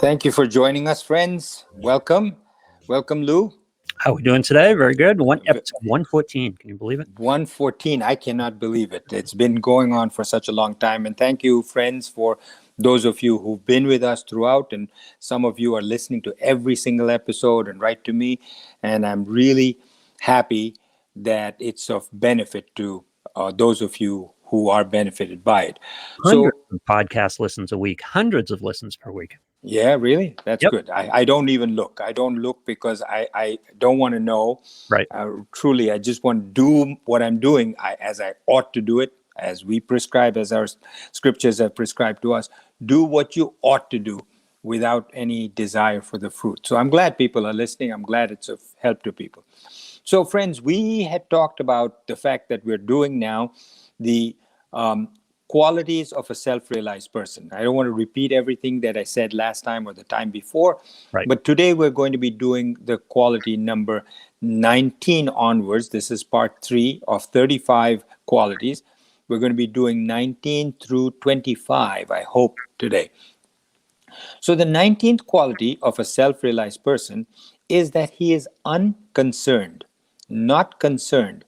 Thank you for joining us, friends. Welcome. Welcome, Lou. How are we doing today? Very good. Episode 114. Can you believe it? 114. I cannot believe it. It's been going on for such a long time. And thank you, friends, for those of you who've been with us throughout. And some of you are listening to every single episode and write to me. And I'm really happy that it's of benefit to those of you who are benefited by it. Hundreds of podcast listens a week, hundreds of listens per week. Yeah, really? That's Yep. good. I don't even look. I don't look because I don't want to know. Right. Truly, I just want to do what I'm doing as I ought to do it, as we prescribe, as our scriptures have prescribed to us. Do what you ought to do without any desire for the fruit. So I'm glad people are listening. I'm glad it's of help to people. So, friends, we had talked about the fact that we're doing now the qualities of a self-realized person. I don't want to repeat everything that I said last time or the time before, Right. but today we're going to be doing the quality number 19 onwards. This is part 3 of 35 qualities. We're going to be doing 19 through 25, I hope, today. So the 19th quality of a self-realized person is that he is unconcerned, not concerned,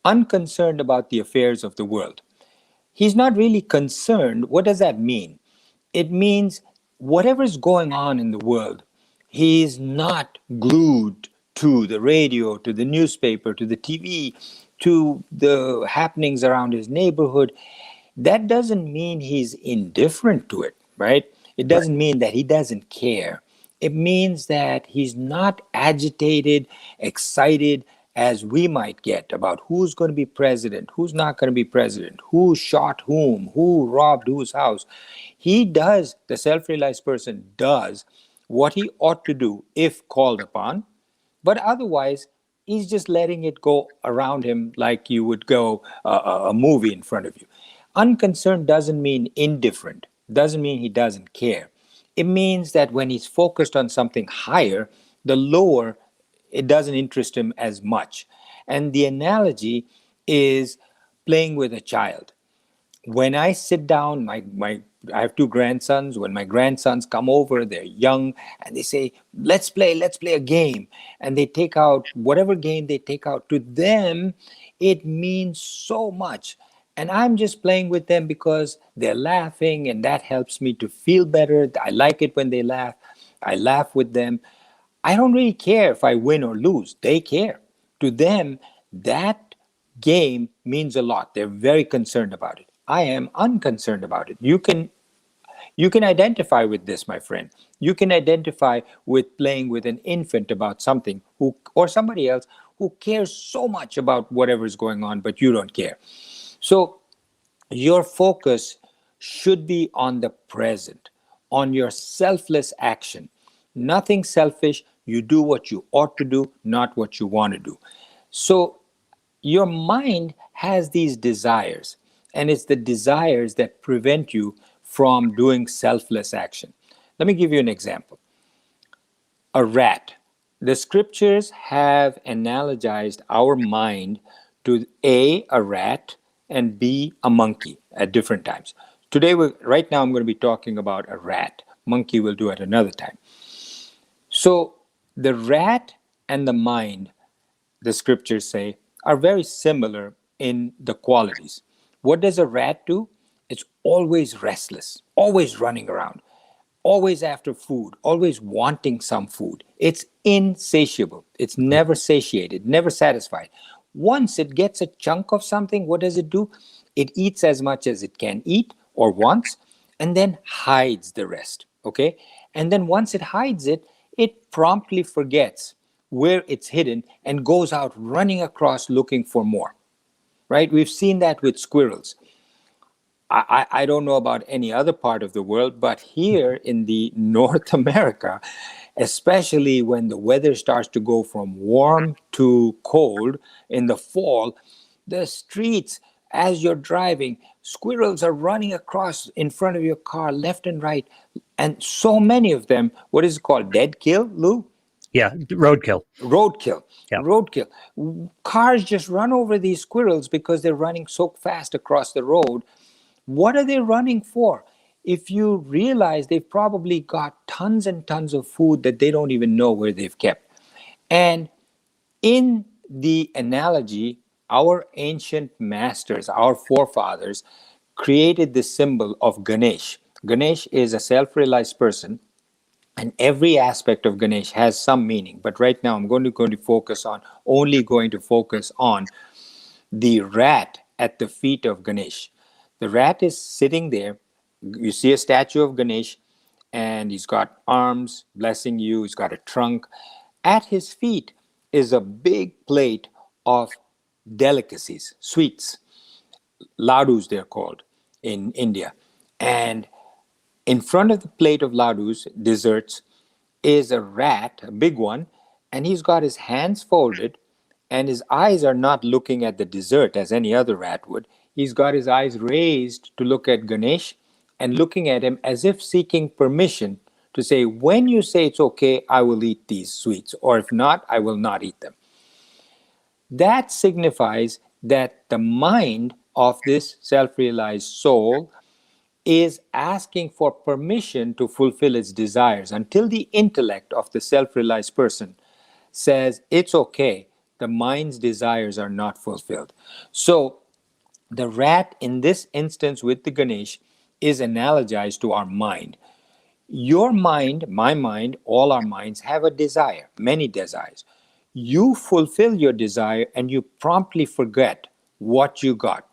unconcerned about the affairs of the world. He's not really concerned. What does that mean? It means whatever's going on in the world, he's not glued to the radio, to the newspaper, to the TV, to the happenings around his neighborhood. That doesn't mean he's indifferent to it, right? It doesn't mean that he doesn't care. It means that he's not agitated, excited, as we might get about who's going to be president, who's not going to be president, who shot whom, who robbed whose house. The self-realized person does what he ought to do if called upon, but otherwise, he's just letting it go around him like you would go a movie in front of you. Unconcerned doesn't mean indifferent, doesn't mean he doesn't care. It means that when he's focused on something higher, the lower, it doesn't interest him as much. And the analogy is playing with a child. When I sit down, I have 2 grandsons. When my grandsons come over, they're young, and they say, let's play a game. And they take out whatever game they take out. To them, it means so much. And I'm just playing with them because they're laughing, and that helps me to feel better. I like it when they laugh. I laugh with them. I don't really care if I win or lose. They care. To them, that game means a lot. They're very concerned about it. I am unconcerned about it. You can identify with this, my friend. You can identify with playing with an infant about something or somebody else who cares so much about whatever is going on, but you don't care. So your focus should be on the present, on your selfless action. Nothing selfish. You do what you ought to do, not what you want to do. So your mind has these desires, and it's the desires that prevent you from doing selfless action. Let me give you an example. A rat. The scriptures have analogized our mind to A, a rat, and B, a monkey at different times. Right now, I'm going to be talking about a rat. Monkey we'll do at another time. So the rat and the mind, the scriptures say, are very similar in the qualities. What does a rat do? It's always restless, always running around, always after food, always wanting some food. It's insatiable. It's never satiated, never satisfied. Once it gets a chunk of something, what does it do? It eats as much as it can eat or wants, and then hides the rest, okay? And then once it hides it, it promptly forgets where it's hidden and goes out running across looking for more, right? We've seen that with squirrels. I don't know about any other part of the world, but here in the North America, especially when the weather starts to go from warm to cold in the fall, the streets, as you're driving, squirrels are running across in front of your car, left and right. And so many of them, what is it called? Dead kill, Lou? Yeah, roadkill. Roadkill. Yeah. Roadkill. Cars just run over these squirrels because they're running so fast across the road. What are they running for? if you realize they've probably got tons and tons of food that they don't even know where they've kept. And in the analogy, our ancient masters, our forefathers, created the symbol of Ganesh. Ganesh is a self realized person, and every aspect of Ganesh has some meaning. But right now, I'm only going to focus on the rat at the feet of Ganesh. The rat is sitting there. You see a statue of Ganesh, and he's got arms blessing you, he's got a trunk. At his feet is a big plate of delicacies, sweets, ladus, they're called in India. And in front of the plate of ladus, desserts, is a rat, a big one, and he's got his hands folded, and his eyes are not looking at the dessert as any other rat would. He's got his eyes raised to look at Ganesh and looking at him as if seeking permission to say, when you say it's okay, I will eat these sweets, or if not, I will not eat them. That signifies that the mind of this self realized soul is asking for permission to fulfill its desires until the intellect of the self realized person says it's okay, the mind's desires are not fulfilled. So, the rat in this instance with the Ganesh is analogized to our mind. Your mind, my mind, all our minds have a desire, many desires. You fulfill your desire and you promptly forget what you got.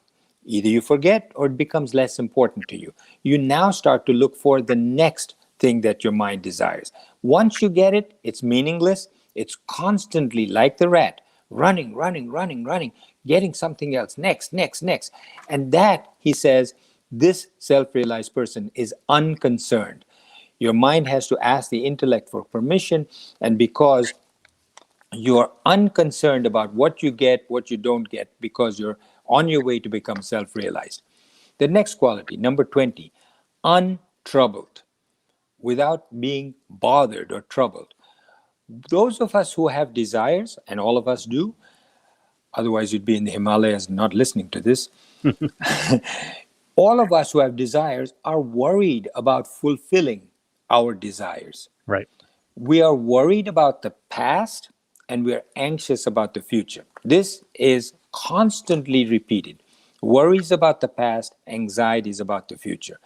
Either you forget or it becomes less important to you. You now start to look for the next thing that your mind desires. Once you get it, it's meaningless. It's constantly like the rat, running, running, running, running, getting something else, next, next, next. And that, he says, this self realized person is unconcerned. Your mind has to ask the intellect for permission, and because you're unconcerned about what you get, what you don't get, because you're on your way to become self realized. The next quality, number 20, untroubled, without being bothered or troubled. Those of us who have desires, and all of us do, otherwise you'd be in the Himalayas not listening to this. All of us who have desires are worried about fulfilling our desires. Right. We are worried about the past and we are anxious about the future. This is constantly repeated. Worries about the past, anxieties about the future.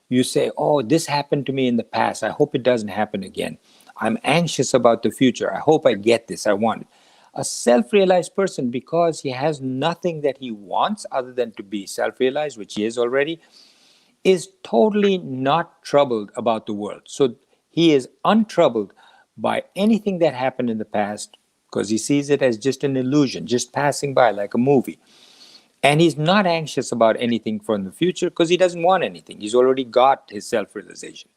You say, oh, this happened to me in the past. I hope it doesn't happen again. I'm anxious about the future. I hope I get this. I want it. A self realized person, because he has nothing that he wants other than to be self realized, which he is already, is totally not troubled about the world. So he is untroubled by anything that happened in the past because he sees it as just an illusion, just passing by like a movie. And he's not anxious about anything from the future because he doesn't want anything. He's already got his self realization.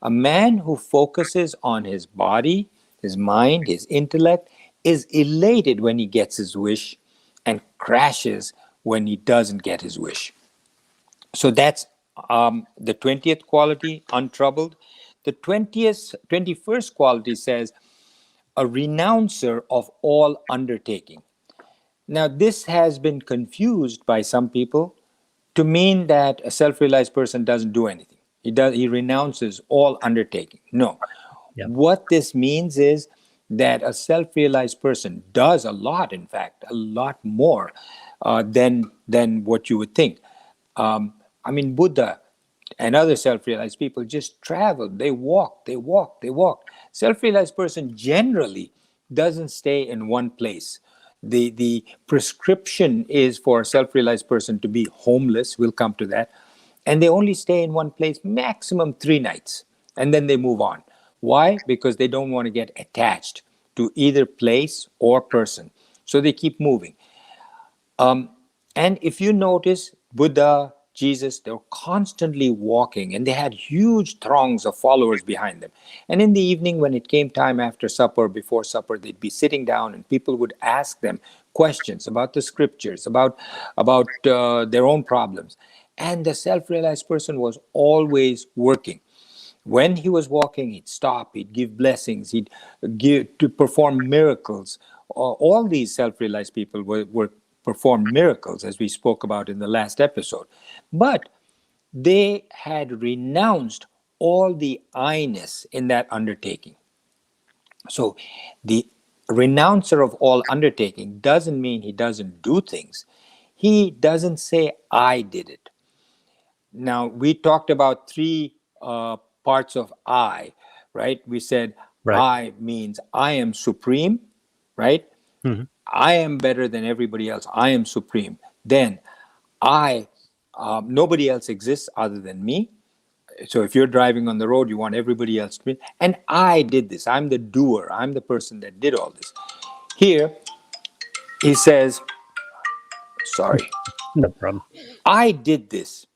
A man who focuses on his body, his mind, his intellect is elated when he gets his wish and crashes when he doesn't get his wish. So that's the 20th quality, untroubled. The 21st quality says, a renouncer of all undertaking. Now, this has been confused by some people to mean that a self-realized person doesn't do anything. He renounces all undertaking. No. Yeah. What this means is that a self-realized person does a lot, in fact, a lot more than what you would think. I mean, Buddha and other self-realized people just traveled. They walked, they walked, they walked. Self-realized person generally doesn't stay in one place. The prescription is for a self-realized person to be homeless. We'll come to that. And they only stay in one place maximum 3 nights. And then they move on. Why? Because they don't want to get attached to either place or person. So they keep moving. And if you notice, Buddha, Jesus, they were constantly walking and they had huge throngs of followers behind them. And in the evening, when it came time after supper, before supper, they'd be sitting down and people would ask them questions about the scriptures, about their own problems. And the self-realized person was always working. When he was walking, he'd stop, he'd give blessings, he'd give to perform miracles. All these self-realized people were performed miracles, as we spoke about in the last episode. But They had renounced all the I-ness in that undertaking. So the renouncer of all undertaking doesn't mean he doesn't do things. He doesn't say, I did it. Now, we talked about three parts of I, right? We said Right. I means I am supreme, right? Hmm. I am better than everybody else. I am supreme. Then I, nobody else exists other than me. So if you're driving on the road, you want everybody else to be. And I did this. I'm the doer. I'm the person that did all this. Here, he says, sorry, No problem. I did this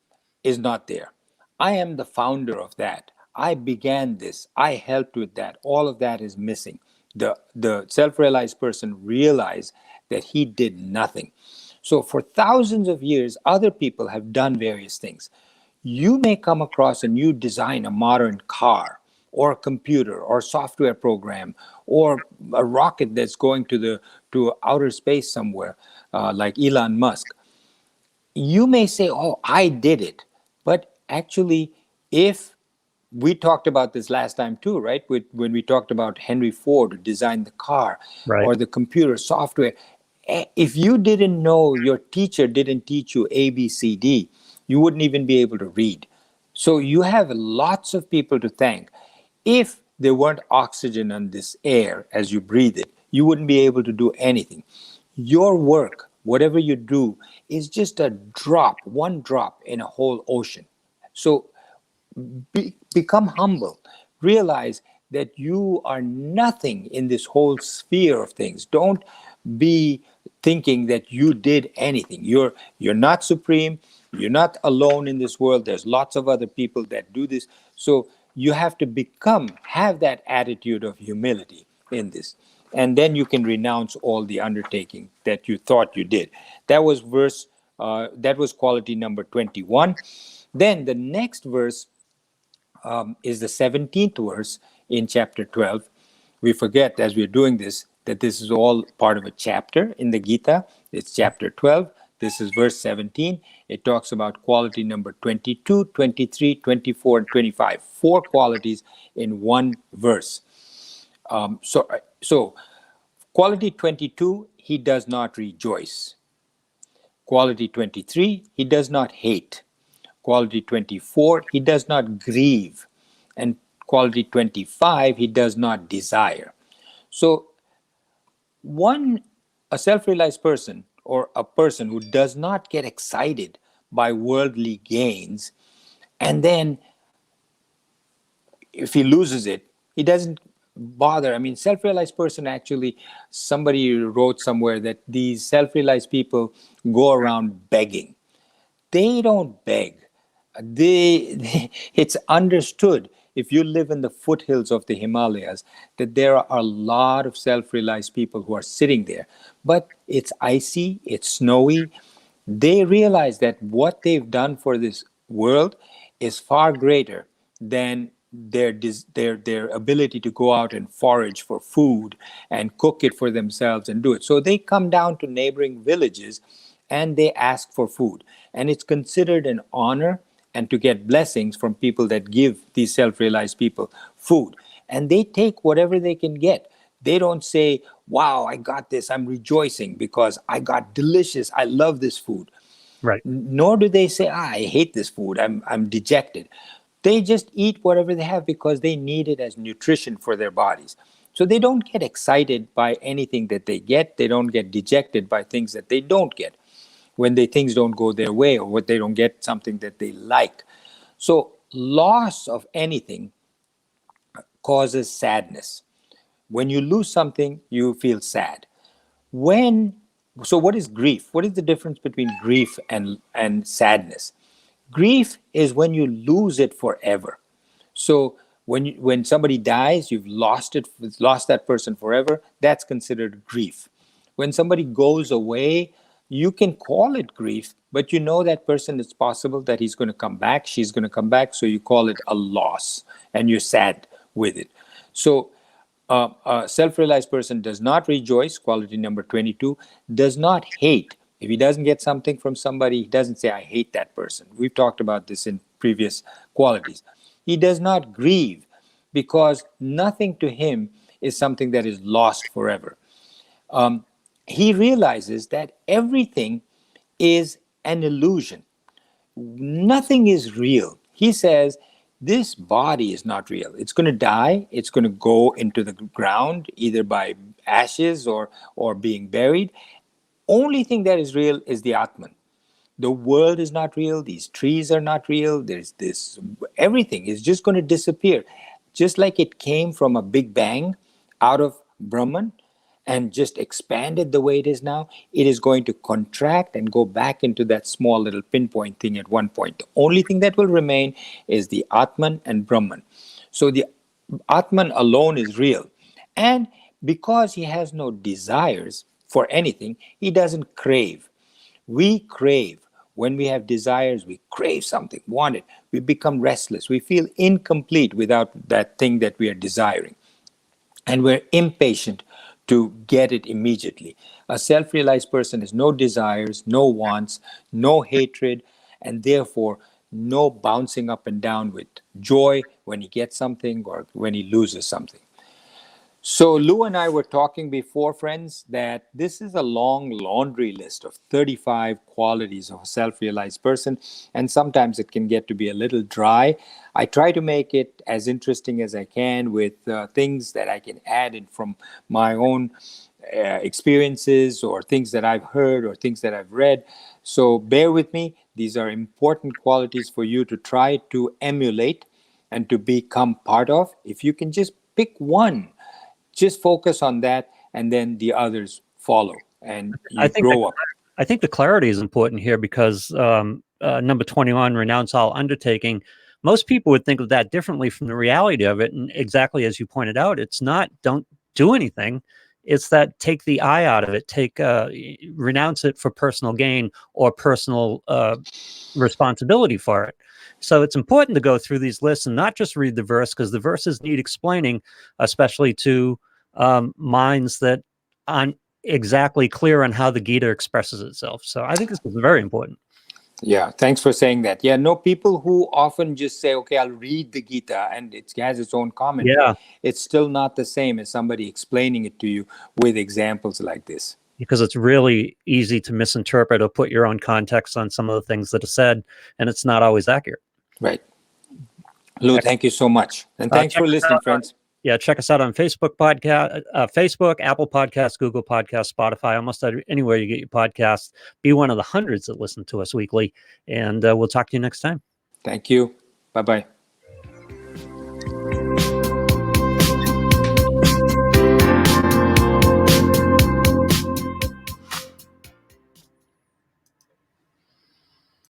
is not there. I am the founder of that. I began this. I helped with that. All of that is missing. The self-realized person realized that he did nothing. So for thousands of years, other people have done various things. You may come across a new design, a modern car, or a computer, or software program, or a rocket that's going to outer space somewhere, like Elon Musk. You may say, oh, I did it. But actually, if we talked about this last time too, right? When we talked about Henry Ford who designed the car Right. or the computer software. If you didn't know, your teacher didn't teach you A, B, C, D, you wouldn't even be able to read. So you have lots of people to thank. If there weren't oxygen on this air as you breathe it, you wouldn't be able to do anything. Your work, whatever you do, is just a drop, one drop in a whole ocean. So become humble. Realize that you are nothing in this whole sphere of things. Don't be thinking that you did anything. You're not supreme. You're not alone in this world. There's lots of other people that do this. So you have to have that attitude of humility in this. And then you can renounce all the undertaking that you thought you did. That was that was quality number 21. Then the next verse is the 17th verse in chapter 12. We forget as we're doing this that this is all part of a chapter in the Gita. It's chapter 12. This is verse 17. It talks about quality number 22, 23, 24, and 25. Four qualities in one verse. So quality 22, he does not rejoice. Quality 23, he does not hate. Quality 24, he does not grieve. And quality 25, he does not desire. So one, a self-realized person or a person who does not get excited by worldly gains, and then if he loses it, he doesn't bother. I mean, self-realized person, actually, somebody wrote somewhere that these self-realized people go around begging. They don't beg. It's understood, if you live in the foothills of the Himalayas, that there are a lot of self-realized people who are sitting there. But it's icy, it's snowy. They realize that what they've done for this world is far greater than their ability to go out and forage for food and cook it for themselves and do it. So they come down to neighboring villages and they ask for food. And it's considered an honor and to get blessings from people that give these self-realized people food. And they take whatever they can get. They don't say, wow, I got this, I'm rejoicing because I got delicious, I love this food. Right. Nor do they say, I hate this food, I'm dejected. They just eat whatever they have because they need it as nutrition for their bodies. So they don't get excited by anything that they get. They don't get dejected by things that they don't get when things don't go their way or what they don't get something that they like. So loss of anything causes sadness. When you lose something, you feel sad. When so what is grief? What is the difference between grief and sadness? Grief is when you lose it forever. So when somebody dies, you've lost that person forever. That's considered grief. When somebody goes away, you can call it grief, but you know that person, it's possible that he's going to come back, she's going to come back, so you call it a loss, and you're sad with it. So a self-realized person does not rejoice, quality number 22, does not hate. If he doesn't get something from somebody, he doesn't say, I hate that person. We've talked about this in previous qualities. He does not grieve because nothing to him is something that is lost forever. He realizes that everything is an illusion. Nothing is real. He says, this body is not real. It's going to die. It's going to go into the ground, either by ashes or being buried. Only thing that is real is the Atman. The world is not real. These trees are not real. There's this, everything is just going to disappear. Just like it came from a big bang out of Brahman and just expanded the way it is now, it is going to contract and go back into that small little pinpoint thing at one point. The only thing that will remain is the Atman and Brahman. So the Atman alone is real. And because he has no desires for anything, he doesn't crave. We crave. When we have desires, we crave something, want it. We become restless. We feel incomplete without that thing that we are desiring. And we're impatient to get it immediately. A self-realized person has no desires, no wants, no hatred, and therefore no bouncing up and down with joy when he gets something or when he loses something. So Lou and I were talking before, friends, that this is a long laundry list of 35 qualities of a self-realized person, and sometimes it can get to be a little dry. I try to make it as interesting as I can with things that I can add in from my own experiences or things that I've heard or things that I've read. So bear with me. These are important qualities for you to try to emulate and to become part of. If you can just pick one, just focus on that, and then the others follow, and I you think grow up. I think the clarity is important here because number 21, renounce all undertaking. Most people would think of that differently from the reality of it. And exactly as you pointed out, it's not don't do anything. It's that take the I out of it, renounce it for personal gain or personal responsibility for it. So it's important to go through these lists and not just read the verse, because the verses need explaining, especially to minds that aren't exactly clear on how the Gita expresses itself. So I think this is very important. Yeah, thanks for saying that. Yeah, no, people who often just say, okay, I'll read the Gita and it has its own commentary. Yeah, It's still not the same as somebody explaining it to you with examples like this. because it's really easy to misinterpret or put your own context on some of the things that are said, and it's not always accurate. Right. Lou, thank you so much. And thanks for listening, friends. Check us out on Facebook, Apple Podcasts, Google Podcasts, Spotify, almost anywhere you get your podcasts. Be one of the hundreds that listen to us weekly, and we'll talk to you next time. Thank you. Bye-bye.